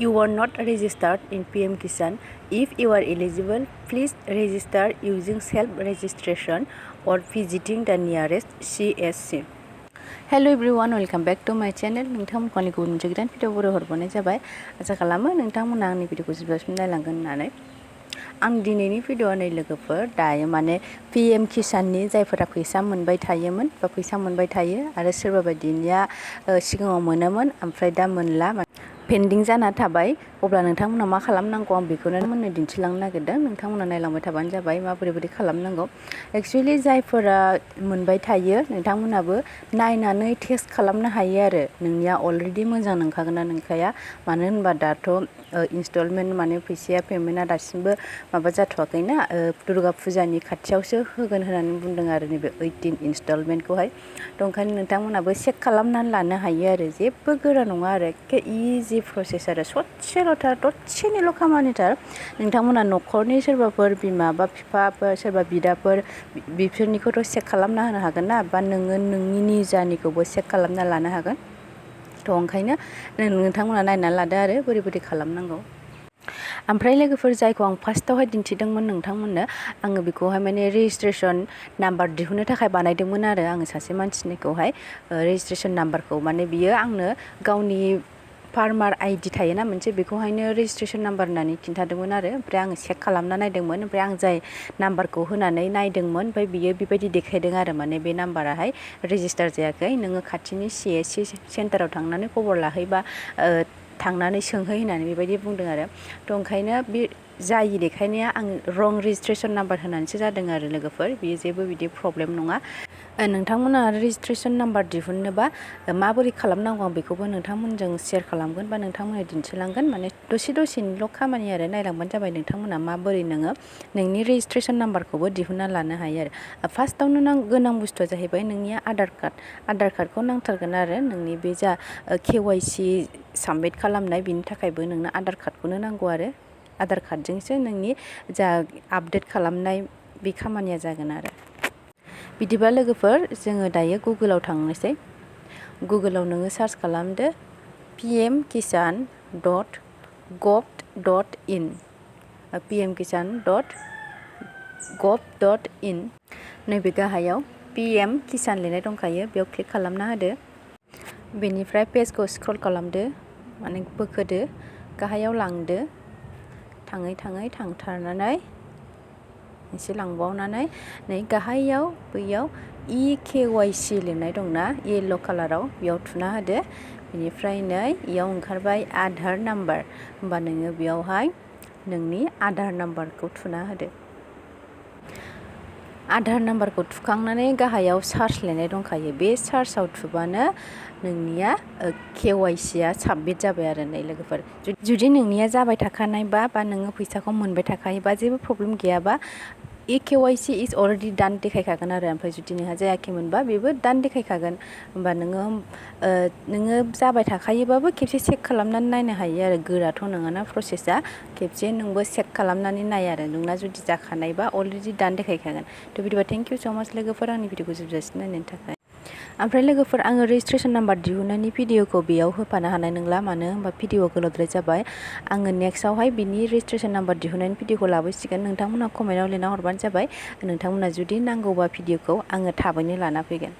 You are not registered in PM Kisan. If you are eligible, please register using self-registration or visiting the nearest CSC. Hello everyone, welcome back to my channel. नोंथांमोनखौ गुबुन मोनसे गोदान video बर' हरबावनाय जाबाय। आसा खालामो नोंथांमोना आंनि भिडिअखौ जोबजासिम नायलांगोन होननानै। आं दिनैनि भिडिअ नै लोगोफोर दायो माने PM किसाननि जायफोरा फैसा मोनबाय थायोमोन बा फैसा मोनबाय थायो आरो सोरबा बायदिनिया सिगाङाव मोनोमोन ओमफ्राय दा मोनला पेन्डिं जाना थाबाय अब्ला नोंथांमोना मा खालामनांगौ आं बेखौनो मोननो दिन्थिलांनो नागिरदों। नोंथांमोना नायलांबाय थाबानो जाबाय माबोरै बोरै खालामनांगौ। एक्चुअली जायफोरा मोनबाय थायो नोंथांमोनाबो नायनानै टेस्ट खालामनो हायो आरो नोंनिया अलरेडि मोजां नंखागोन ना नंखाया। मानो होनबा दाथ' इनस्टलमेन्ट माने फैसाया पेमेन्टआ दासिमबो माबा जाथ'वाखैना दुर्गा फुजानि खाथियावसो होगोन होननानै बुंदों आरो नैबे 18 इनस्टलमेन्टखौहाय। थ' ओंखायनो नोंथांमोनाबो चेक खालामनानै लानो हायो आरो जेबो गोरा नङा आरो एखे इजि प्रसेस आरो ससेल'थार दसेनिल' खामानिथार। नोंथांमोना न'खरनि सोरबाफोर बिमा बा बिफा सोरबा बिदाफोर बिफोरनिखौथ' चेक खालामना होनो हागोन ना बा नोङो नोंनि निजानिखौबो चेक खालामना लानो हागोन। थ' ओंखायनो नोंथांमोना नायनानै लादो आरो बोरै बोरै खालामनांगौ। ओमफ्राय लोगोफोर जायखौ आं फार्स्टआवहाय दिन्थिदोंमोन नोंथांमोननो आङो बेखौहाय माने रेजिस्ट्रेसन नाम्बार दिहुननो थाखाय बानायदोंमोन आरो आङो सासे मानसिनिखौहाय रेजिस्ट्रेसन नाम्बारखौ माने बियो आंनो गावनि फार्मार आइडि थायोना मोनसे बेखौहायनो रेजिस्ट्रेसन नाम्बार होननानै खिन्थादोंमोन आरो ओमफ्राय आङो चेक खालामना नायदोंमोन ओमफ्राय आं जाय नाम्बारखौ होनानै नायदोंमोन ओमफ्राय बियो बेबायदि देखायदों आरो माने बे नाम्बाराहाय रेजिस्टार जायाखै नोङो खाथिनि CSC सेन्टाराव थांनानै खबर लाहैबा थांनानै सोंहै होननानै बेबायदि बुंदों आरो। थ' ओंखायनो बे जायि देखायनाया आं रं रेजिस्ट्रेसन नाम्बार होनानैसो जादों आरो लोगोफोर बेयो जेबो बिदि प्रब्लेम नङा। नोंथांमोना रेजिस्ट्रेसन नाम्बार दिहुननोबा माबोरै खालामनांगौ आं बेखौबो नोंथांमोनजों शेयार खालामगोन बा नोंथांमोननो दिन्थिलांगोन माने दसेनिल' खामानि आरो नायलांबानो जाबाय नोंथांमोना माबोरै नोङो नोंनि रेजिस्ट्रेसन नाम्बारखौबो दिहुनना लानो हायो आरो। फार्स्टआवनो गोनां बुस्थुआ जाहैबाय नोंनिया आधार कार्डखौ नांथारगोन आरो नोंनि बे जा KYC साबमिट खालामनाय बिनि थाखायबो नोंनो आधार कार्डखौनो नांगौ आरो आधार कार्डजोंसो नोंनि जा आपडेट खालामनाय बे खामानिया जागोन आरो। बिदिबा लोगोफोर जोङो दायो गुगोलाव थांनोसै। गुगोलाव नोङो सार्च खालामदो pmkisan.gov.in pmkisan.gov.in नैबे गाहायाव PM किसान लिरनाय दंखायो बेयाव क्लिक खालामना होदो। बेनिफ्राय पेजखौ स्क्रल खालामदो माने बोखोदो गाहायाव लांदो थाङै थांथारनानै एसे लांबावनानै नै गाहायाव बैयाव EKYC लिरनाय दंना येल्ल' कालाराव बेयाव थुना होदो। बेनिफ्राय नै इयाव ओंखारबाय आधार नाम्बार होमबा नोङो बेयावहाय नोंनि आधार नाम्बारखौ थुना होदो। आधार नाम्बारखौ थुखांनानै गाहायाव सार्च लिरनाय दंखायो बे सार्चआव थुबानो नोंनिया KYC आ साबमिट जाबाय आरो नै लोगोफोर। जुदि नोंनिया जाबाय थाखानायबा बा नोङो फैसाखौ मोनबाय थाखायोबा जेबो प्रब्लेम गैयाबा EKYC इज अलरेडि डान देखायखागोन आरो ओमफ्राय जुदि नोंहा जायाखैमोनबा बेबो डान देखायखागोन। होमबा नोङो जाबाय थाखायोबाबो खेबसे चेक खालामनानै नायनो हायो आरो गोराथ' नङाना प्रसेसा खेबसे नोंबो चेक खालामनानै नाय आरो नोंना जुदि जाखानायबा अलरेडि डान देखायखागोन। थ' बिदिबा थेंक इउ स' माच लोगोफोर आंनि भिडिअखौ जोबजासिम नायनायनि थाखाय। ओमफ्राय लोगोफोर आङो रेजिस्ट्रेसन नाम्बार दिहुननायनि भिडिअखौ बेयाव होफानो हानाय नंला मानो होनबा भिडिअ गोलावद्राय जाबाय। आङो नेक्स्टआवहाय बिनि रेजिस्ट्रेसन नाम्बार दिहुननायनि भिडिअखौ लाबोसिगोन नोंथांमोना कमेन्टआव लिरना हरबानो जाबाय। नोंथांमोना जुदि नांगौबा भिडिअखौ आङो थाबैनो लाना फैगोन।